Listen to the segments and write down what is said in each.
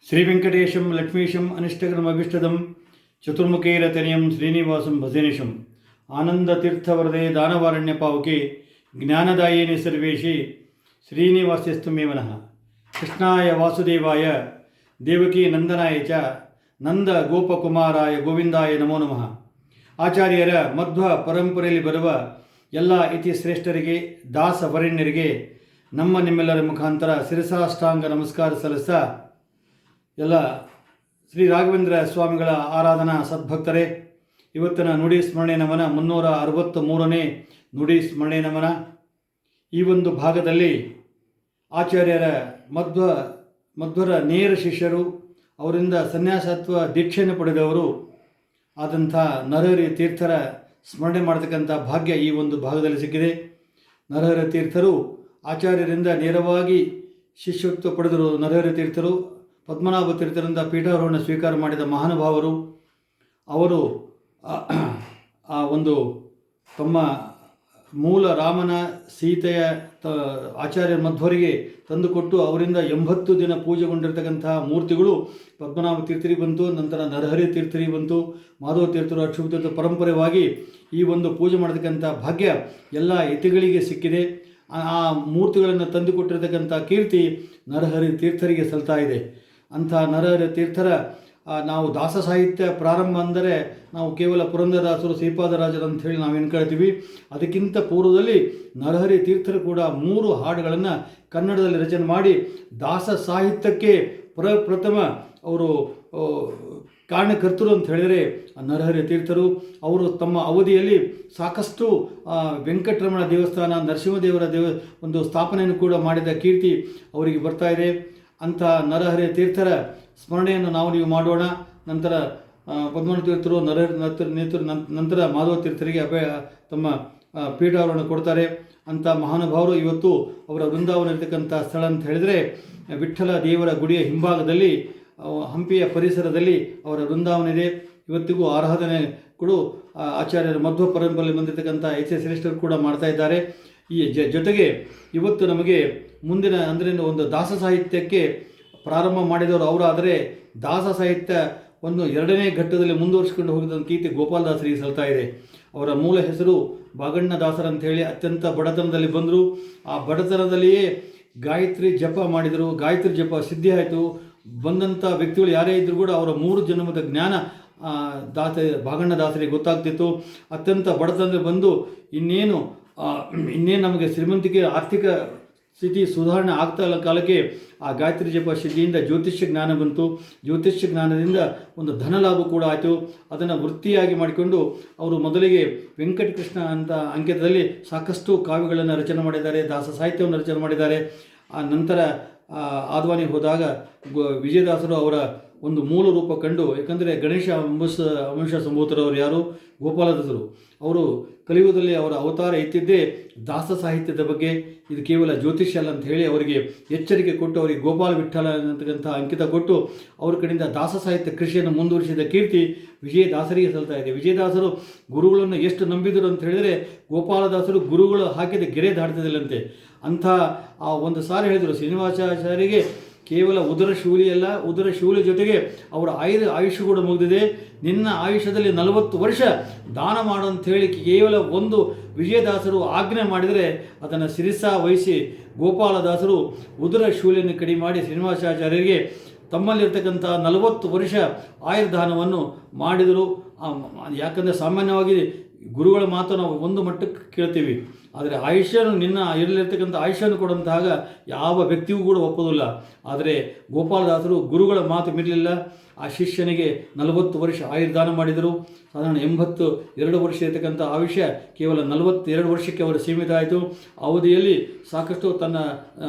ಶ್ರೀವೆಂಕಟೇಶಂ ಲಕ್ಷ್ಮೀಶಂ ಅನಿಷ್ಟಕರಮಭಿಷ್ಟದಂ ಚತುರ್ಮುಖೈರತನಯಂ ಶ್ರೀನಿವಾಸಂ ಭಜನಿಶಂ ಆನಂದತೀರ್ಥವರದೆ ದಾನವಾರಣ್ಯ ಪಾವಕೆ ಜ್ಞಾನದಾಯಿನಿ ಸರ್ವೇಶಿ ಶ್ರೀನಿವಾಸ್ಯಸ್ತು ಮೇ ಮನಃ. ಕೃಷ್ಣಾಯ ವಾಸುದೇವಾಯ ದೇವಕಿ ನಂದನಾಯ ಚ ನಂದ ಗೋಪಕುಮಾರಾಯ ಗೋವಿಂದಾಯ ನಮೋ ನಮಃ. ಆಚಾರ್ಯರ ಮಧ್ವ ಪರಂಪರೆಯಲ್ಲಿ ಬರುವ ಎಲ್ಲ ಇತಿ ಶ್ರೇಷ್ಠರಿಗೆ ದಾಸವರಣ್ಯರಿಗೆ ನಮ್ಮ ನಿಮ್ಮೆಲ್ಲರ ಮುಖಾಂತರ ಶಿರಸಾಷ್ಟಾಂಗ ನಮಸ್ಕಾರ ಸಲ್ಲಿಸ್ತಾ, ಎಲ್ಲ ಶ್ರೀ ರಾಘವೇಂದ್ರ ಸ್ವಾಮಿಗಳ ಆರಾಧನಾ ಸದ್ಭಕ್ತರೇ, ಇವತ್ತಿನ ನುಡಿ ಸ್ಮರಣೆ ನಮನ 363ನೇ ನುಡಿ ಸ್ಮರಣೆ ನಮನ. ಈ ಒಂದು ಭಾಗದಲ್ಲಿ ಆಚಾರ್ಯರ ಮಧ್ವರ ನೇರ ಶಿಷ್ಯರು, ಅವರಿಂದ ಸನ್ಯಾಸತ್ವ ದೀಕ್ಷೆಯನ್ನು ಪಡೆದವರು ಆದಂಥ ನರಹರಿ ತೀರ್ಥರ ಸ್ಮರಣೆ ಮಾಡತಕ್ಕಂಥ ಭಾಗ್ಯ ಈ ಒಂದು ಭಾಗದಲ್ಲಿ ಸಿಕ್ಕಿದೆ. ನರಹರಿ ತೀರ್ಥರು ಆಚಾರ್ಯರಿಂದ ನೇರವಾಗಿ ಶಿಷ್ಯತ್ವ ಪಡೆದರು. ನರಹರಿ ತೀರ್ಥರು ಪದ್ಮನಾಭ ತೀರ್ಥರಿಂದ ಪೀಠಾರೋಹಣ ಸ್ವೀಕಾರ ಮಾಡಿದ ಮಹಾನುಭಾವರು. ಅವರು ಒಂದು ತಮ್ಮ ಮೂಲ ರಾಮನ ಸೀತೆಯ ಆಚಾರ್ಯ ಮಧ್ವರಿಗೆ ತಂದುಕೊಟ್ಟು ಅವರಿಂದ 80 ದಿನ ಪೂಜೆಗೊಂಡಿರ್ತಕ್ಕಂತಹ ಮೂರ್ತಿಗಳು ಪದ್ಮನಾಭ ತೀರ್ಥರಿಗೆ ಬಂತು. ನಂತರ ನರಹರಿ ತೀರ್ಥರಿಗೆ ಬಂತು. ಮಾಧವ ತೀರ್ಥರು, ಅಕ್ಷುಭ ತೀರ್ಥ ಪರಂಪರೆಯಾಗಿ ಈ ಒಂದು ಪೂಜೆ ಮಾಡತಕ್ಕಂಥ ಭಾಗ್ಯ ಎಲ್ಲ ಯತಿಗಳಿಗೆ ಸಿಕ್ಕಿದೆ. ಆ ಮೂರ್ತಿಗಳನ್ನು ತಂದುಕೊಟ್ಟಿರ್ತಕ್ಕಂಥ ಕೀರ್ತಿ ನರಹರಿ ತೀರ್ಥರಿಗೆ ಸಲ್ತಾ ಇದೆ. ಅಂಥ ನರಹರಿ ತೀರ್ಥರ ನಾವು ದಾಸ ಸಾಹಿತ್ಯ ಪ್ರಾರಂಭ ಅಂದರೆ ನಾವು ಕೇವಲ ಪುರಂದರದಾಸರು, ಶ್ರೀಪಾದರಾಜರು ಅಂಥೇಳಿ ನಾವು ಎನ್ಕೊಳ್ತೀವಿ. ಅದಕ್ಕಿಂತ ಪೂರ್ವದಲ್ಲಿ ನರಹರಿ ತೀರ್ಥರು ಕೂಡ 3 ಹಾಡುಗಳನ್ನು ಕನ್ನಡದಲ್ಲಿ ರಚನೆ ಮಾಡಿ ದಾಸ ಸಾಹಿತ್ಯಕ್ಕೆ ಪ್ರಥಮ ಅವರು ಕಾರಣಕರ್ತರು ಅಂತ ಹೇಳಿದರೆ ನರಹರಿ ತೀರ್ಥರು. ಅವರು ತಮ್ಮ ಅವಧಿಯಲ್ಲಿ ಸಾಕಷ್ಟು ವೆಂಕಟರಮಣ ದೇವಸ್ಥಾನ, ನರಸಿಂಹದೇವರ ಒಂದು ಸ್ಥಾಪನೆಯನ್ನು ಕೂಡ ಮಾಡಿದ ಕೀರ್ತಿ ಅವರಿಗೆ ಬರ್ತಾ ಇದೆ. ಅಂಥ ನರಹರಿ ತೀರ್ಥರ ಸ್ಮರಣೆಯನ್ನು ನೀವು ಮಾಡೋಣ. ನಂತರ ಪದ್ಮನಾಭ ತೀರ್ಥರು, ನಂತರ ಮಾಧವ ತೀರ್ಥರಿಗೆ ತಮ್ಮ ಪೀಠಾವರಣ ಕೊಡ್ತಾರೆ. ಅಂಥ ಮಹಾನುಭಾವರು ಇವತ್ತು ಅವರ ವೃಂದಾವನ ಇರತಕ್ಕಂಥ ಸ್ಥಳ ಅಂತ ಹೇಳಿದರೆ ವಿಠ್ಠಲ ದೇವರ ಗುಡಿಯ ಹಿಂಭಾಗದಲ್ಲಿ ಹಂಪಿಯ ಪರಿಸರದಲ್ಲಿ ಅವರ ವೃಂದಾವನ ಇದೆ. ಇವತ್ತಿಗೂ ಆರಾಧನೆ ಕೂಡ ಆಚಾರ್ಯರ ಮಧ್ವ ಪರಂಪರೆಯಲ್ಲಿ ಬಂದಿರತಕ್ಕಂಥ ಶ್ರೇಷ್ಠರು ಕೂಡ ಮಾಡ್ತಾ ಇದ್ದಾರೆ. ಈ ಜೊತೆಗೆ ಇವತ್ತು ನಮಗೆ ಮುಂದಿನ ಅಂದರೆ ಒಂದು ದಾಸ ಸಾಹಿತ್ಯಕ್ಕೆ ಪ್ರಾರಂಭ ಮಾಡಿದವರು ಅವರಾದರೆ ದಾಸ ಸಾಹಿತ್ಯ ಒಂದು 2ನೇ ಘಟ್ಟದಲ್ಲಿ ಮುಂದುವರಿಸಿಕೊಂಡು ಹೋಗಿದ್ದ ಕೀರ್ತಿ ಗೋಪಾಲದಾಸರಿಗೆ ಸಲ್ತಾ ಇದೆ. ಅವರ ಮೂಲ ಹೆಸರು ಬಾಗಣ್ಣ ದಾಸರ ಅಂಥೇಳಿ ಅತ್ಯಂತ ಬಡತನದಲ್ಲಿ ಬಂದರು. ಆ ಬಡತನದಲ್ಲಿಯೇ ಗಾಯತ್ರಿ ಜಪ ಮಾಡಿದರು. ಗಾಯತ್ರಿ ಜಪ ಸಿದ್ಧಿ ಆಯಿತು. ಬಂದಂಥ ವ್ಯಕ್ತಿಗಳು ಯಾರೇ ಇದ್ದರೂ ಕೂಡ ಅವರ 3 ಜನ್ಮದ ಜ್ಞಾನ ಬಾಗಣ್ಣ ದಾಸರಿಗೆ ಗೊತ್ತಾಗ್ತಿತ್ತು. ಅತ್ಯಂತ ಬಡತನದಲ್ಲಿ ಬಂದು ಇನ್ನೇನು ನಮಗೆ ಶ್ರೀಮಂತಿಕೆ ಆರ್ಥಿಕ ಸ್ಥಿತಿ ಸುಧಾರಣೆ ಆಗ್ತಾ ಇಲ್ಲ ಕಾಲಕ್ಕೆ ಆ ಗಾಯತ್ರಿ ಜಪ ಸಿದ್ಧಿಯಿಂದ ಜ್ಯೋತಿಷ್ಯ ಜ್ಞಾನ ಬಂತು. ಜ್ಯೋತಿಷ್ಯ ಜ್ಞಾನದಿಂದ ಒಂದು ಧನಲಾಭ ಕೂಡ ಆಯಿತು. ಅದನ್ನು ವೃತ್ತಿಯಾಗಿ ಮಾಡಿಕೊಂಡು ಅವರು ಮೊದಲಿಗೆ ವೆಂಕಟಕೃಷ್ಣ ಅಂತ ಅಂಕಿತದಲ್ಲಿ ಸಾಕಷ್ಟು ಕಾವ್ಯಗಳನ್ನು ರಚನೆ ಮಾಡಿದ್ದಾರೆ, ದಾಸ ಸಾಹಿತ್ಯವನ್ನು ರಚನೆ ಮಾಡಿದ್ದಾರೆ. ಆ ನಂತರ ಆದ್ವಾನಿಗೆ ಹೋದಾಗ ವಿಜಯದಾಸರು ಅವರ ಒಂದು ಮೂಲ ರೂಪ ಕಂಡು, ಯಾಕಂದರೆ ಗಣೇಶ ವಂಶ ಸಂಭೂತರವರು ಯಾರು ಗೋಪಾಲದಾಸರು, ಅವರು ಕಲಿಯುಗದಲ್ಲಿ ಅವರ ಅವತಾರ ಎತ್ತಿದ್ದೇ ದಾಸ ಸಾಹಿತ್ಯದ ಬಗ್ಗೆ. ಇದು ಕೇವಲ ಜ್ಯೋತಿಷ್ಯ ಅಲ್ಲ ಅಂತ ಹೇಳಿ ಅವರಿಗೆ ಎಚ್ಚರಿಕೆ ಕೊಟ್ಟು ಅವರಿಗೆ ಗೋಪಾಲ ವಿಠ್ಠಲ ಅನ್ನತಕ್ಕಂಥ ಅಂಕಿತ ಕೊಟ್ಟು ಅವ್ರ ಕಡೆಯಿಂದ ದಾಸ ಸಾಹಿತ್ಯ ಕೃಷಿಯನ್ನು ಮುಂದುವರಿಸಿದ ಕೀರ್ತಿ ವಿಜಯದಾಸರಿಗೆ ಸಲ್ತಾ ಇದೆ. ವಿಜಯದಾಸರು ಗುರುಗಳನ್ನು ಎಷ್ಟು ನಂಬಿದರು ಅಂತ ಹೇಳಿದರೆ ಗೋಪಾಲದಾಸರು ಗುರುಗಳು ಹಾಕಿದ ಗೆರೆ ದಾಡ್ತಿದ್ದಿಲ್ಲಂತೆ. ಅಂಥ ಆ ಒಂದು ಸಾರಿ ಹೇಳಿದರು, ಶ್ರೀನಿವಾಸಾಚಾರ್ಯರಿಗೆ ಕೇವಲ ಉದರ ಶೂಲಿಯಲ್ಲ, ಉದರ ಶೂಲಿ ಜೊತೆಗೆ ಅವರ ಆಯುಷ್ಯ ಕೂಡ ಮುಗಿದಿದೆ. ನಿನ್ನ ಆಯುಷ್ಯದಲ್ಲಿ 40 ವರ್ಷ ದಾನ ಮಾಡು ಅಂಥೇಳಿ ಕೇವಲ ಒಂದು ವಿಜಯದಾಸರು ಆಜ್ಞೆ ಮಾಡಿದರೆ ಅದನ್ನು ಶಿರಸಾ ವಹಿಸಿ ಗೋಪಾಲದಾಸರು ಉದರ ಶೂಲಿಯನ್ನು ಕಡಿಮೆ ಮಾಡಿ ಶ್ರೀನಿವಾಸಾಚಾರ್ಯರಿಗೆ ತಮ್ಮಲ್ಲಿರ್ತಕ್ಕಂಥ 40 ವರ್ಷ ಆಯುರ್ದಾನವನ್ನು ಮಾಡಿದರು. ಯಾಕಂದರೆ ಸಾಮಾನ್ಯವಾಗಿ ಗುರುಗಳ ಮಾತು ನಾವು ಒಂದು ಮಟ್ಟಕ್ಕೆ ಕೇಳ್ತೀವಿ, ಆದರೆ ಆಯುಷ್ಯನು ಇರಲಿರ್ತಕ್ಕಂಥ ಆಯುಷ್ಯನು ಕೊಡುವಂತಾಗ ಯಾವ ವ್ಯಕ್ತಿಗೂ ಕೂಡ ಒಪ್ಪೋದಿಲ್ಲ. ಆದರೆ ಗೋಪಾಲದಾಸರು ಗುರುಗಳ ಮಾತು ಮೀರಲಿಲ್ಲ. ಆ ಶಿಷ್ಯನಿಗೆ 40 ವರ್ಷ ಆಯುರ್ದಾನ ಮಾಡಿದರು. ಸಾಧಾರಣ 82 ವರ್ಷ ಇರತಕ್ಕಂಥ ಆಯುಷ್ಯ ಕೇವಲ 42 ವರ್ಷಕ್ಕೆ ಅವರು ಸೀಮಿತ ಆಯಿತು. ಅವಧಿಯಲ್ಲಿ ಸಾಕಷ್ಟು ತನ್ನ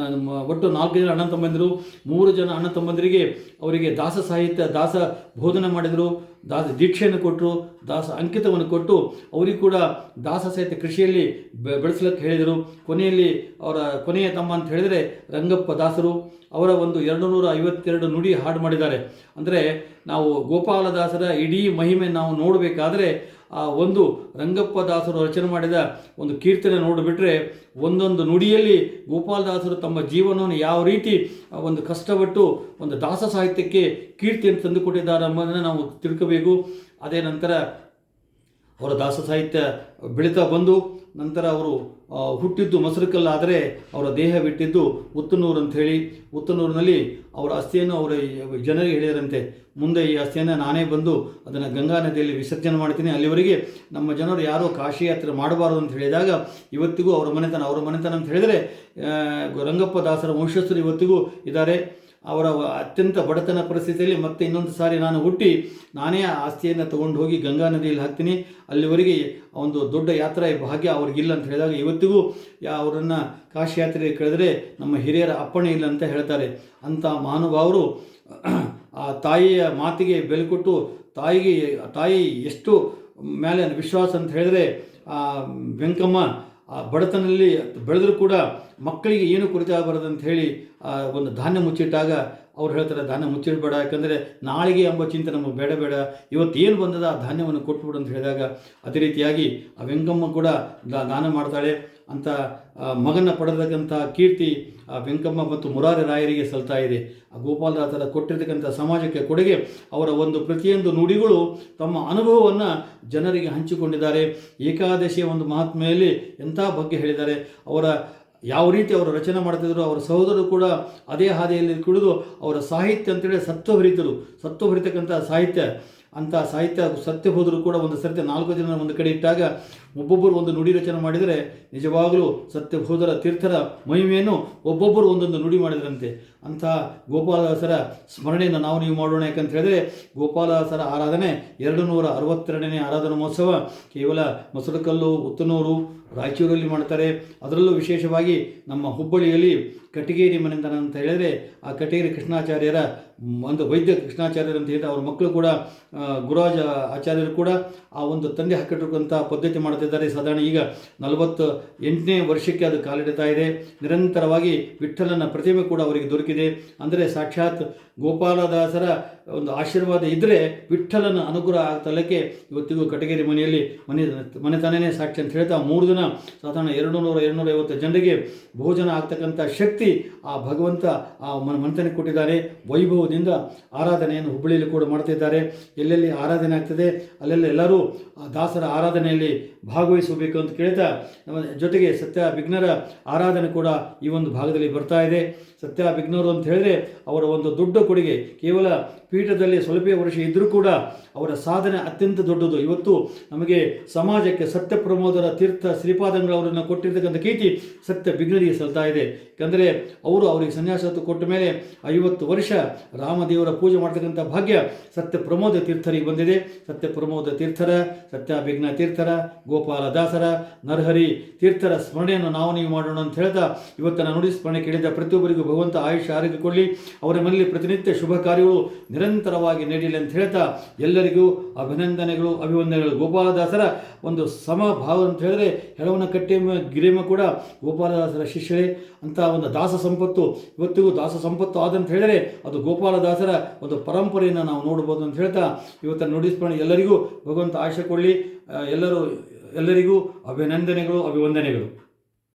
ಒಟ್ಟು 4 ಜನ ಅಣ್ಣ ತಮ್ಮಂದಿರು, 3 ಜನ ಅಣ್ಣ ತಮ್ಮಂದಿರಿಗೆ ಅವರಿಗೆ ದಾಸ ಸಾಹಿತ್ಯ ದಾಸ ಬೋಧನೆ ಮಾಡಿದರು, ದಾಸ ದೀಕ್ಷೆಯನ್ನು ಕೊಟ್ಟರು, ದಾಸ ಅಂಕಿತವನ್ನು ಕೊಟ್ಟು ಅವರಿಗೂ ಕೂಡ ದಾಸ ಸಾಹಿತ್ಯ ಕೃಷಿಯಲ್ಲಿ ಬೆಳೆಸಲಿಕ್ಕೆ ಹೇಳಿದರು. ಕೊನೆಯಲ್ಲಿ ಅವರ ಕೊನೆಯ ತಮ್ಮ ಅಂತ ಹೇಳಿದರೆ ರಂಗಪ್ಪ ದಾಸರು. ಅವರ ಒಂದು 252 ನುಡಿ ಹಾಡು ಮಾಡಿದ್ದಾರೆ. ಅಂದರೆ ನಾವು ಗೋಪಾಲದಾಸರ ಇಡೀ ಮಹಿಮೆ ನಾವು ನೋಡಬೇಕಾದ್ರೆ ಆ ಒಂದು ರಂಗಪ್ಪ ದಾಸರು ರಚನೆ ಮಾಡಿದ ಒಂದು ಕೀರ್ತನೆ ನೋಡಿಬಿಟ್ರೆ ಒಂದೊಂದು ನುಡಿಯಲ್ಲಿ ಗೋಪಾಲದಾಸರು ತಮ್ಮ ಜೀವನವನ್ನು ಯಾವ ರೀತಿ ಒಂದು ಕಷ್ಟಪಟ್ಟು ಒಂದು ದಾಸ ಸಾಹಿತ್ಯಕ್ಕೆ ಕೀರ್ತಿಯನ್ನು ತಂದುಕೊಟ್ಟಿದ್ದಾರೆ ಎಂಬುದನ್ನು ನಾವು ತಿಳ್ಕೋಬೇಕು. ಅದೇ ನಂತರ ಅವರ ದಾಸ ಸಾಹಿತ್ಯ ಬೆಳೀತಾ ಬಂದು ನಂತರ ಅವರು ಹುಟ್ಟಿದ್ದು ಮಸರಕಲ್ಲಾದರೆ ಅವರ ದೇಹ ಬಿಟ್ಟಿದ್ದು ಉತ್ತನೂರು ಅಂತ ಹೇಳಿ, ಉತ್ತನೂರಿನಲ್ಲಿ ಅವರ ಅಸ್ಥಿಯನ್ನು ಅವರ ಜನರಿಗೆ ಹೇಳಿದರಂತೆ, ಮುಂದೆ ಈ ಅಸ್ಥಿಯನ್ನು ನಾನೇ ಬಂದು ಅದನ್ನು ಗಂಗಾ ನದಿಯಲ್ಲಿ ವಿಸರ್ಜನೆ ಮಾಡ್ತೀನಿ, ಅಲ್ಲಿವರೆಗೆ ನಮ್ಮ ಜನರು ಯಾರೋ ಕಾಶಿ ಯಾತ್ರೆ ಮಾಡಬಾರದು ಅಂತ ಹೇಳಿದಾಗ ಇವತ್ತಿಗೂ ಅವರ ಮನೆತನ ಅಂತ ಹೇಳಿದರೆ ರಂಗಪ್ಪ ದಾಸರ ವಂಶಸ್ಥರು ಇವತ್ತಿಗೂ ಇದ್ದಾರೆ. ಅವರ ಅತ್ಯಂತ ಬಡತನ ಪರಿಸ್ಥಿತಿಯಲ್ಲಿ ಮತ್ತೆ ಇನ್ನೊಂದು ಸಾರಿ ನಾನು ಹುಟ್ಟಿ ನಾನೇ ಆ ಆಸ್ತಿಯನ್ನು ತೊಗೊಂಡು ಹೋಗಿ ಗಂಗಾ ನದಿಯಲ್ಲಿ ಹಾಕ್ತೀನಿ, ಅಲ್ಲಿವರೆಗೆ ಒಂದು ದೊಡ್ಡ ಯಾತ್ರಾ ಭಾಗ್ಯ ಅವ್ರಿಗಿಲ್ಲ ಅಂತ ಹೇಳಿದಾಗ ಇವತ್ತಿಗೂ ಅವರನ್ನು ಕಾಶಿ ಯಾತ್ರೆಗೆ ಕಳೆದರೆ ನಮ್ಮ ಹಿರಿಯರ ಅಪ್ಪಣೆ ಇಲ್ಲ ಅಂತ ಹೇಳ್ತಾರೆ. ಅಂಥ ಮಹಾನುಭಾವರು ಆ ತಾಯಿಯ ಮಾತಿಗೆ ಬೆಲೆ ಕೊಟ್ಟು ತಾಯಿ ಎಷ್ಟು ಮೇಲೆ ವಿಶ್ವಾಸ ಅಂತ ಹೇಳಿದರೆ ವೆಂಕಮ್ಮ ಆ ಬಡತನಲ್ಲಿ ಬೆಳೆದರೂ ಕೂಡ ಮಕ್ಕಳಿಗೆ ಏನು ಕೊರತೆ ಆಗಬಾರದು ಅಂತ ಹೇಳಿ ಒಂದು ಧಾನ್ಯ ಮುಚ್ಚಿಟ್ಟಾಗ ಅವ್ರು ಹೇಳ್ತಾರೆ, ಧಾನ್ಯ ಮುಚ್ಚಿಡಬೇಡ, ಯಾಕಂದರೆ ನಾಳೆಗೆ ಎಂಬ ಚಿಂತೆ ನಮಗೆ ಬೇಡ, ಇವತ್ತೇನು ಬಂದದ ಆ ಧಾನ್ಯವನ್ನು ಕೊಟ್ಬಿಡು ಅಂತ ಹೇಳಿದಾಗ ಅದೇ ರೀತಿಯಾಗಿ ಆ ವೆಂಕಮ್ಮ ಕೂಡ ದಾನ ಮಾಡ್ತಾಳೆ. ಅಂತ ಮಗನ ಪಡೆದಕ್ಕಂಥ ಕೀರ್ತಿ ಆ ವೆಂಕಮ್ಮ ಮತ್ತು ಮುರಾರಿ ರಾಯರಿಗೆ ಸಲ್ತಾ ಇದೆ. ಆ ಗೋಪಾಲದಾಸರ ಕೊಟ್ಟಿರ್ತಕ್ಕಂಥ ಸಮಾಜಕ್ಕೆ ಕೊಡುಗೆ, ಅವರ ಒಂದು ಪ್ರತಿಯೊಂದು ನುಡಿಗಳು ತಮ್ಮ ಅನುಭವವನ್ನು ಜನರಿಗೆ ಹಂಚಿಕೊಂಡಿದ್ದಾರೆ. ಏಕಾದಶಿಯ ಒಂದು ಮಹಾತ್ಮೆಯಲ್ಲಿ ಎಂಥ ಬಗ್ಗೆ ಹೇಳಿದ್ದಾರೆ. ಅವರ ಯಾವ ರೀತಿ ಅವರು ರಚನೆ ಮಾಡ್ತಿದ್ರು, ಅವರ ಸಹೋದರರು ಕೂಡ ಅದೇ ಹಾದಿಯಲ್ಲಿ ಕುಡಿದು ಅವರ ಸಾಹಿತ್ಯ ಅಂತೇಳಿ ಸತ್ವಭರಿತಕ್ಕಂಥ ಸಾಹಿತ್ಯ, ಅಂಥ ಸಾಹಿತ್ಯ ಸತ್ಯ ಹೋದರೂ ಕೂಡ ಒಂದು ಸರ್ತಿ 4 ದಿನ ಒಂದು ಕಡೆ ಇಟ್ಟಾಗ ಒಬ್ಬೊಬ್ಬರು ಒಂದು ನುಡಿ ರಚನೆ ಮಾಡಿದರೆ ನಿಜವಾಗಲೂ ಸತ್ಯಬೋಧರ ತೀರ್ಥರ ಮಹಿಮೆಯನ್ನು ಒಬ್ಬೊಬ್ಬರು ಒಂದೊಂದು ನುಡಿ ಮಾಡಿದ್ರಂತೆ. ಅಂಥ ಗೋಪಾಲದಾಸರ ಸ್ಮರಣೆಯನ್ನು ನೀವು ಮಾಡೋಣ. ಯಾಕಂತ ಹೇಳಿದ್ರೆ ಗೋಪಾಲದಾಸರ ಆರಾಧನೆ 262ನೇ ಆರಾಧನಾ ಮಹೋತ್ಸವ ಕೇವಲ ಮಸರಕಲ್ಲು, ಉತ್ತನೂರು, ರಾಯಚೂರಲ್ಲಿ ಮಾಡ್ತಾರೆ. ಅದರಲ್ಲೂ ವಿಶೇಷವಾಗಿ ನಮ್ಮ ಹುಬ್ಬಳ್ಳಿಯಲ್ಲಿ ಕಟಗೇರಿ ಮನೆತನ ಅಂತ ಹೇಳಿದರೆ ಆ ಕಟಗೇರಿ ಕೃಷ್ಣಾಚಾರ್ಯರ ಒಂದು ವೈದ್ಯ ಕೃಷ್ಣಾಚಾರ್ಯರು ಅಂತ ಹೇಳಿದ್ರೆ ಅವರ ಮಕ್ಕಳು ಕೂಡ ಗುರುರಾಜ ಆಚಾರ್ಯರು ಕೂಡ ಆ ಒಂದು ತಂದೆ ಹಾಕಿಟ್ಟಿರುವಂಥ ಪದ್ಧತಿ ಮಾಡ್ತಿದ್ದಾರೆ. ಸಾಧಾರಣ ಈಗ 48ನೇ ವರ್ಷಕ್ಕೆ ಅದು ಕಾಲಿಡ್ತಾ ಇದೆ. ನಿರಂತರವಾಗಿ ವಿಠ್ಠಲನ ಪ್ರತಿಮೆ ಕೂಡ ಅವರಿಗೆ ದೊರಕಿದೆ. ಅಂದರೆ ಸಾಕ್ಷಾತ್ ಗೋಪಾಲದಾಸರ ಒಂದು ಆಶೀರ್ವಾದ ಇದ್ದರೆ ವಿಠ್ಠಲನ ಅನುಗ್ರಹ ಆಗ್ತಲಕ್ಕೆ ಇವತ್ತಿಗೂ ಕಟಗೇರಿ ಮನೆಯಲ್ಲಿ ಮನೆತನನೇ ಸಾಕ್ಷಿ ಅಂತ ಹೇಳ್ತಾ 3 ದಿನ ಸಾಧಾರಣ 200-250 ಜನರಿಗೆ ಭೋಜನ ಆಗ್ತಕ್ಕಂಥ ಶಕ್ತಿ ಆ ಭಗವಂತ ಆ ಮನೆತನಕ್ಕೆ ಕೊಟ್ಟಿದ್ದಾರೆ. ವೈಭವದಿಂದ ಆರಾಧನೆಯನ್ನು ಹುಬ್ಬಳ್ಳಿಯಲ್ಲಿ ಕೂಡ ಮಾಡ್ತಿದ್ದಾರೆ. ಎಲ್ಲೆಲ್ಲಿ ಆರಾಧನೆ ಆಗ್ತದೆ ಅಲ್ಲೆಲ್ಲ ಎಲ್ಲರೂ ಆ ದಾಸರ ಆರಾಧನೆಯಲ್ಲಿ ಭಾಗವಹಿಸಬೇಕು ಅಂತ ಕೇಳ್ತಾ ನಮ್ಮ ಜೊತೆಗೆ ಸತ್ಯ ಬಿಗ್ನರ ಆರಾಧನೆ ಕೂಡ ಈ ಒಂದು ಭಾಗದಲ್ಲಿ ಬರ್ತಾ ಇದೆ. ಸತ್ಯ ಬಿಗ್ನವರು ಅಂತ ಹೇಳಿದ್ರೆ ಅವರ ಒಂದು ದೊಡ್ಡ ಕೊಡುಗೆ, ಕೇವಲ ಪೀಠದಲ್ಲಿ ಸ್ವಲ್ಪ ವರ್ಷ ಇದ್ದರೂ ಕೂಡ ಅವರ ಸಾಧನೆ ಅತ್ಯಂತ ದೊಡ್ಡದು. ಇವತ್ತು ನಮಗೆ ಸಮಾಜಕ್ಕೆ ಸತ್ಯ ಪ್ರಮೋದರ ತೀರ್ಥ ಶ್ರೀಪಾದಂಗಳವರನ್ನು ಕೊಟ್ಟಿರ್ತಕ್ಕಂಥ ಕೀರ್ತಿ ಸತ್ಯ ಬಿಗ್ನರಿಗೆ ಸಲ್ತಾ ಇದೆ. ಯಾಕಂದರೆ ಅವರಿಗೆ ಸನ್ಯಾಸ ಕೊಟ್ಟ ಮೇಲೆ 50 ವರ್ಷ ರಾಮದೇವರ ಪೂಜೆ ಮಾಡ್ತಕ್ಕಂಥ ಭಾಗ್ಯ ಸತ್ಯ ಪ್ರಮೋದ ತೀರ್ಥರಿಗೆ ಬಂದಿದೆ. ಸತ್ಯ ಪ್ರಮೋದ ತೀರ್ಥರ, ಸತ್ಯ ಬಿಗ್ನ ತೀರ್ಥರ, ಗೋಪಾಲದಾಸರ, ನರಹರಿ ತೀರ್ಥರ ಸ್ಮರಣೆಯನ್ನು ನೀವು ಮಾಡೋಣ ಅಂತ ಹೇಳ್ತಾ ಇವತ್ತಿನ ನುಡಿ ಸ್ಮರಣೆ ಕೇಳಿದ ಪ್ರತಿಯೊಬ್ಬರಿಗೂ ಭಗವಂತ ಆಯುಷ್ಯ ಆರೋಗ್ಯ ಕೊಡಲಿ. ಅವರ ಮನೆಯಲ್ಲಿ ಪ್ರತಿನಿತ್ಯ ಶುಭ ಕಾರ್ಯಗಳು ನಿರಂತರವಾಗಿ ನಡೆಯಲಿ ಅಂತ ಹೇಳ್ತಾ ಎಲ್ಲರಿಗೂ ಅಭಿನಂದನೆಗಳು, ಅಭಿವಂದನೆಗಳು. ಗೋಪಾಲದಾಸರ ಒಂದು ಸಮಭಾವ ಅಂತ ಹೇಳಿದ್ರೆ ಹೆಳವನ ಕಟ್ಟೆಯ ಗಿರಿಮ ಕೂಡ ಗೋಪಾಲದಾಸರ ಶಿಷ್ಯರೇ. ಅಂತ ಒಂದು ದಾಸ ಸಂಪತ್ತು ಇವತ್ತಿಗೂ ದಾಸ ಸಂಪತ್ತು ಆದಂತ ಹೇಳಿದರೆ ಅದು ಗೋಪಾಲದಾಸರ ಒಂದು ಪರಂಪರೆಯನ್ನು ನಾವು ನೋಡ್ಬೋದು ಅಂತ ಹೇಳ್ತಾ ಇವತ್ತಿನ ನುಡಿ ಸ್ಮರಣೆ ಎಲ್ಲರಿಗೂ ಭಗವಂತ ಆಯುಷ್ಯ ಕೊಡಲಿ. ಎಲ್ಲರಿಗೂ ಅಭಿನಂದನೆಗಳು, ಅಭಿವಂದನೆಗಳು.